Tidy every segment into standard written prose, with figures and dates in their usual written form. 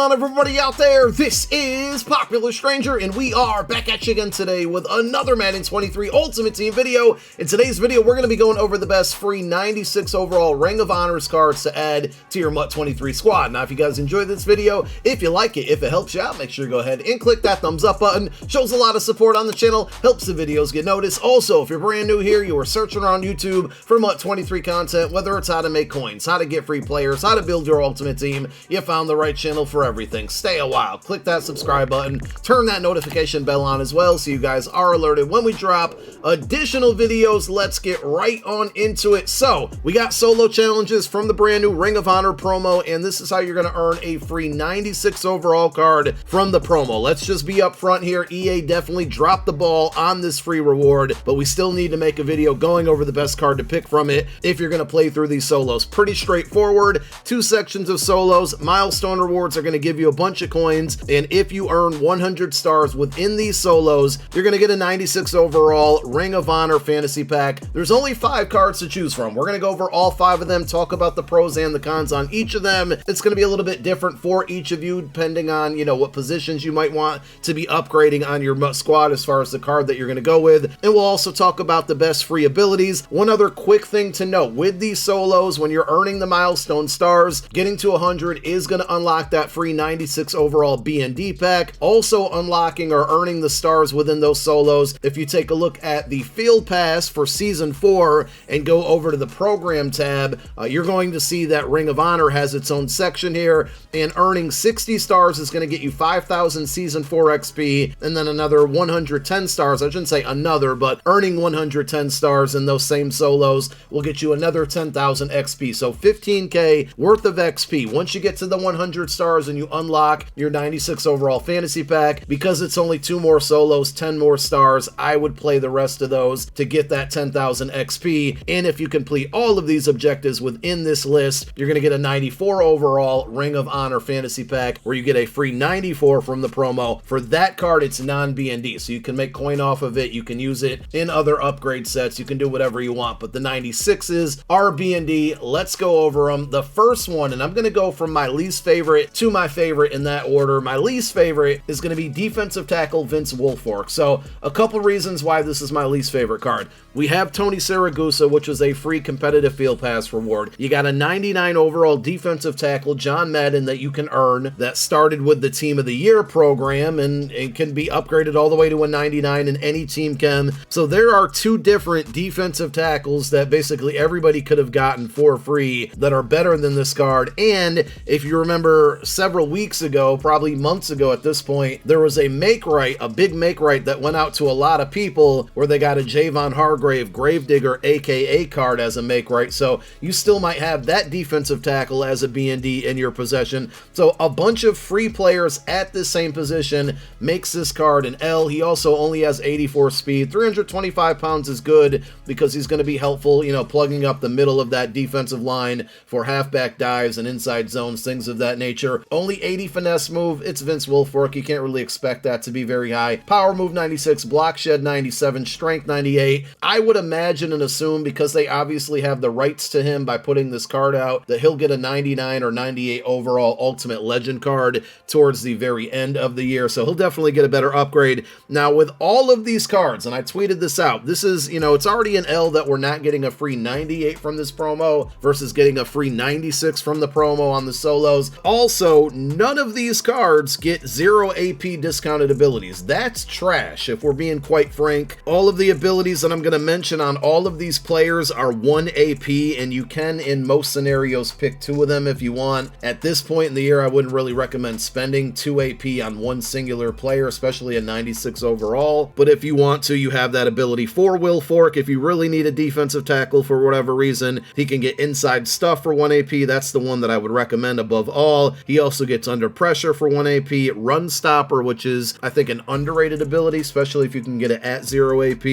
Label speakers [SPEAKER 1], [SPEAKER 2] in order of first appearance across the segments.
[SPEAKER 1] on, everybody out there? This is Popular Stranger, and we are back at you again today with another Madden 23 Ultimate Team video. In today's video, we're going to be going over the best free 96 overall Ring of Honors cards to add to your MUT 23 squad. Now, if you guys enjoyed this video, if you like it, if it helps you out, make sure to go ahead and click that thumbs up button. Shows a lot of support on the channel, helps the videos get noticed. Also, if you're brand new here, you are searching around YouTube for MUT 23 content, whether it's how to make coins, how to get free players, how to build your ultimate team, you found the right channel for everything. Stay a while, click that subscribe button, turn that notification bell on as well so you guys are alerted when we drop additional videos. Let's get right on into it. So we got solo challenges from the brand new Ring of Honor promo, and this is how you're going to earn a free 96 overall card from the promo. Let's just be up front here. EA definitely dropped the ball on this free reward, but we still need to make a video going over the best card to pick from it if you're going to play through these solos. Pretty straightforward. Two sections of solos. Milestone rewards are going to give you a bunch of coins, and if you earn 100 stars within these solos, you're going to get a 96 overall Ring of Honor fantasy pack. There's only 5 cards to choose from. We're going to go over all 5 of them, talk about the pros and the cons on each of them. It's going to be a little bit different for each of you depending on, what positions you might want to be upgrading on your MUT squad as far as the card that you're going to go with. And we'll also talk about the best free abilities. One other quick thing to note, with these solos, when you're earning the milestone stars, getting to 100 is going to unlock that free 96 overall B&D pack. Also unlocking or earning the stars within those solos, if you take a look at the field pass for season 4 and go over to the program tab, you're going to see that Ring of Honor has its own section here, and earning 60 stars is going to get you 5,000 season 4 XP, and then another 110 stars. I shouldn't say another, but earning 110 stars in those same solos will get you another 10,000 XP. So 15k worth of XP. Once you get to the 100 stars and you unlock your 96 overall fantasy pack, because it's only 2 more solos, 10 more stars, I would play the rest of those to get that 10,000 XP. And if you complete all of these objectives within this list, you're going to get a 94 overall Ring of Honor fantasy pack where you get a free 94 from the promo. For that card, it's non-B&D, so you can make coin off of it. You can use it in other upgrade sets. You can do whatever you want, but the 96s are B&D. Let's go over them. The first one, and I'm going to go from my least favorite to my favorite in that order. My least favorite is going to be defensive tackle Vince Wilfork. So a couple reasons why this is my least favorite card. We have Tony Siragusa, which was a free competitive field pass reward. You got a 99 overall defensive tackle John Madden that you can earn that started with the Team of the Year program, and it can be upgraded all the way to a 99, and any team can. So there are 2 different defensive tackles that basically everybody could have gotten for free that are better than this card. And if you remember several weeks ago, probably months ago at this point, there was a make right, a big make right that went out to a lot of people where they got a Javon Hargrave Gravedigger aka card as a make right. So you still might have that defensive tackle as a B&D in your possession. So a bunch of free players at the same position makes this card an L. He also only has 84 speed. 325 pounds is good because he's going to be helpful, plugging up the middle of that defensive line for halfback dives and inside zones, things of that nature. Only 80 finesse move. It's Vince Wilfork. You can't really expect that to be very high. Power move 96, block shed 97, strength 98. I would imagine and assume, because they obviously have the rights to him by putting this card out, that he'll get a 99 or 98 overall Ultimate Legend card towards the very end of the year. So he'll definitely get a better upgrade. Now, with all of these cards, and I tweeted this out, this is, it's already an L that we're not getting a free 98 from this promo versus getting a free 96 from the promo on the solos. Also, none of these cards get 0 AP discounted abilities. That's trash, if we're being quite frank. All of the abilities that I'm going to mention on all of these players are 1 AP, and you can, in most scenarios, pick 2 of them if you want. At this point in the year, I wouldn't really recommend spending 2 AP on one singular player, especially a 96 overall. But if you want to, you have that ability for Wilfork. If you really need a defensive tackle for whatever reason, he can get inside stuff for 1 AP. That's the one that I would recommend above all. He also gets under pressure for 1 AP, run stopper, which is, I think, an underrated ability, especially if you can get it at 0 AP,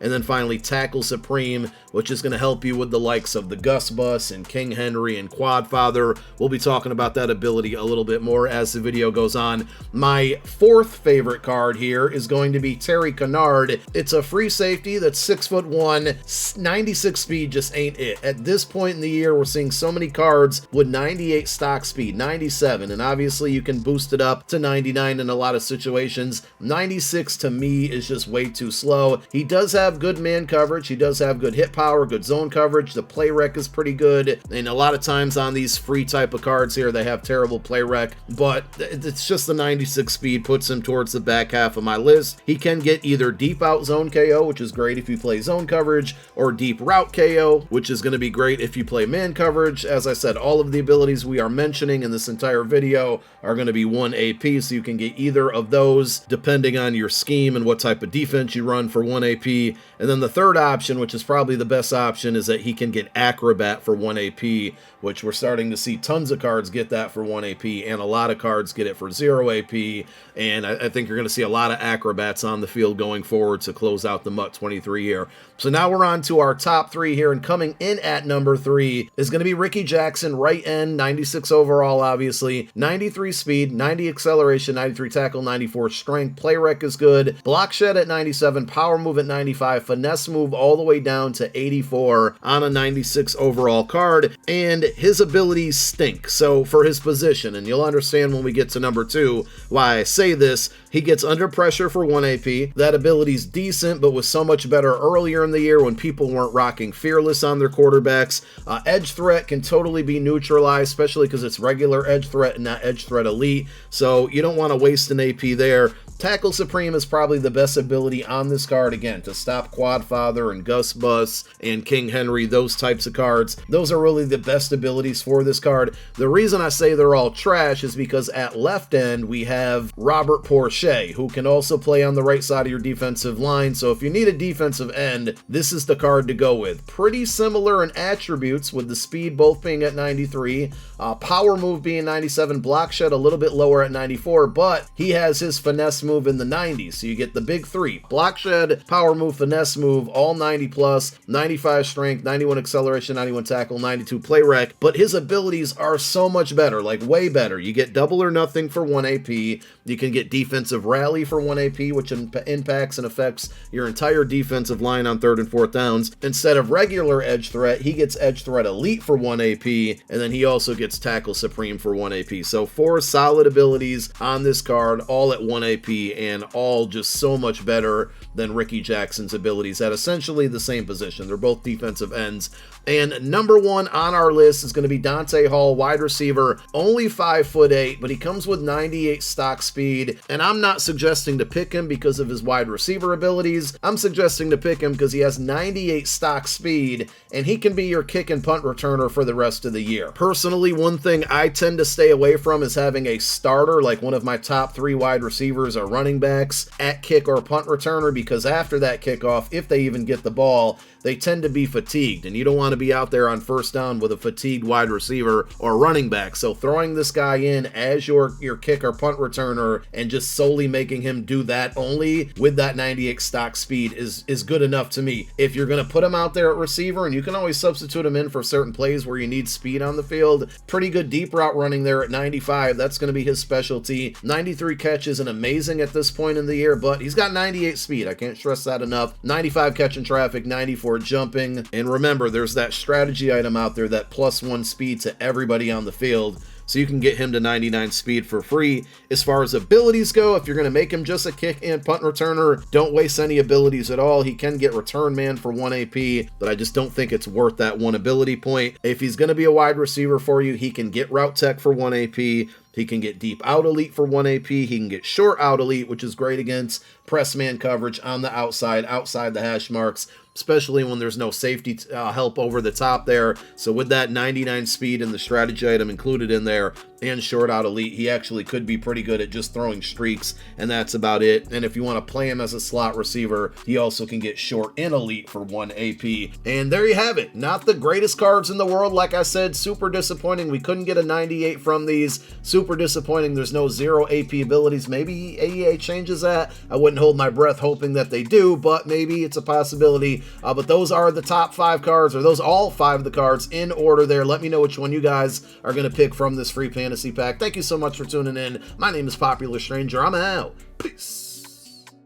[SPEAKER 1] and then finally tackle supreme, which is going to help you with the likes of the Gus Bus and King Henry and Quadfather. We'll be talking about that ability a little bit more as the video goes on. My 4th favorite card here is going to be Terry Kennard. It's a free safety that's 6'1", 96 speed just ain't it. At this point in the year, we're seeing so many cards with 98 stock speed, 97, and obviously you can boost it up to 99 in a lot of situations. 96 to me is just way too slow. He does have good man coverage, he does have good hit power, good zone coverage, the play rec is pretty good, and a lot of times on these free type of cards here they have terrible play rec, but it's just the 96 speed puts him towards the back half of my list. He can get either deep out zone KO, which is great if you play zone coverage, or deep route KO, which is going to be great if you play man coverage. As I said, all of the abilities we are mentioning in this entire video are going to be 1 AP, so you can get either of those depending on your scheme and what type of defense you run for 1 AP. And then the third option, which is probably the best option, is that he can get Acrobat for 1 AP, which we're starting to see tons of cards get that for 1 AP, and a lot of cards get it for 0 AP, and I think you're going to see a lot of Acrobats on the field going forward to close out the MUT 23 here. So now we're on to our top 3 here, and coming in at number 3 is going to be Ricky Jackson, right end, 96 overall, obviously, 93 speed, 90 acceleration, 93 tackle, 94 strength, play rec is good, block shed at 97, power move at 95, finesse move all the way down to 84 on a 96 overall card, and his abilities stink. So for his position, and you'll understand when we get to number 2 why I say this, he gets under pressure for 1 AP. That ability's decent, but was so much better earlier in the year when people weren't rocking Fearless on their quarterbacks. Edge threat can totally be neutralized, especially because it's regular edge threat and not edge threat elite, so you don't want to waste an AP there. Tackle Supreme is probably the best ability on this card, again, to stop Quadfather and Gus Bus and King Henry, those types of cards. Those are really the best abilities for this card. The reason I say they're all trash is because at left end, we have Robert Porcher, who can also play on the right side of your defensive line, so if you need a defensive end, this is the card to go with. Pretty similar in attributes, with the speed both being at 93, power move being 97, block shed a little bit lower at 94, but he has his finesse move in the 90s, so you get the big 3: block shed, power move, finesse move, all 90 plus, 95 strength, 91 acceleration, 91 tackle, 92 play rec. But his abilities are so much better, like way better. You get double or nothing for 1 AP, you can get defensive rally for 1 AP, which impacts and affects your entire defensive line on 3rd and 4th downs. Instead of regular edge threat, he gets edge threat elite for 1 AP, and then he also gets tackle supreme for 1 AP. So 4 solid abilities on this card, all at 1 AP, and all just so much better than Ricky Jackson's abilities at essentially the same position. They're both defensive ends. And number 1 on our list is going to be Dante Hall, wide receiver, only 5'8", but he comes with 98 stock speed, and I'm not suggesting to pick him because of his wide receiver abilities. I'm suggesting to pick him because he has 98 stock speed, and he can be your kick and punt returner for the rest of the year. Personally, one thing I tend to stay away from is having a starter, like one of my top 3 wide receivers or running backs, at kick or punt returner, because after that kickoff, if they even get the ball, they tend to be fatigued, and you don't want to be out there on first down with a fatigued wide receiver or running back. So throwing this guy in as your kick or punt returner and just solely making him do that only with that 98 stock speed is good enough to me. If you're going to put him out there at receiver, and you can always substitute him in for certain plays where you need speed on the field, pretty good deep route running there at 95. That's going to be his specialty. 93 catch isn't amazing at this point in the year, but he's got 98 speed. I can't stress that enough. 95 catching traffic, 94 jumping, and remember, there's that strategy item out there, that +1 speed to everybody on the field, so you can get him to 99 speed for free. As far as abilities go, if you're going to make him just a kick and punt returner, don't waste any abilities at all. He can get return man for 1 AP, but I just don't think it's worth that 1 ability point. If he's going to be a wide receiver for you, he can get route tech for 1 AP, he can get deep out elite for 1 AP, he can get short out elite, which is great against press man coverage on the outside the hash marks, especially when there's no safety help over the top there. So with that 99 speed and the strategy item included in there, and short out elite, he actually could be pretty good at just throwing streaks, and that's about it. And if you want to play him as a slot receiver, he also can get short and elite for 1 AP. And there you have it. Not the greatest cards in the world, like I said. Super disappointing. We couldn't get a 98 from these. Super disappointing. There's no 0 AP abilities. Maybe AEA changes that. I wouldn't hold my breath hoping that they do, but maybe it's a possibility. But those are the top 5 cards, or those all 5 of the cards in order there. Let me know which one you guys are going to pick from this free fantasy pack. Thank you so much for tuning in. My name is Popular Stranger. I'm out. Peace.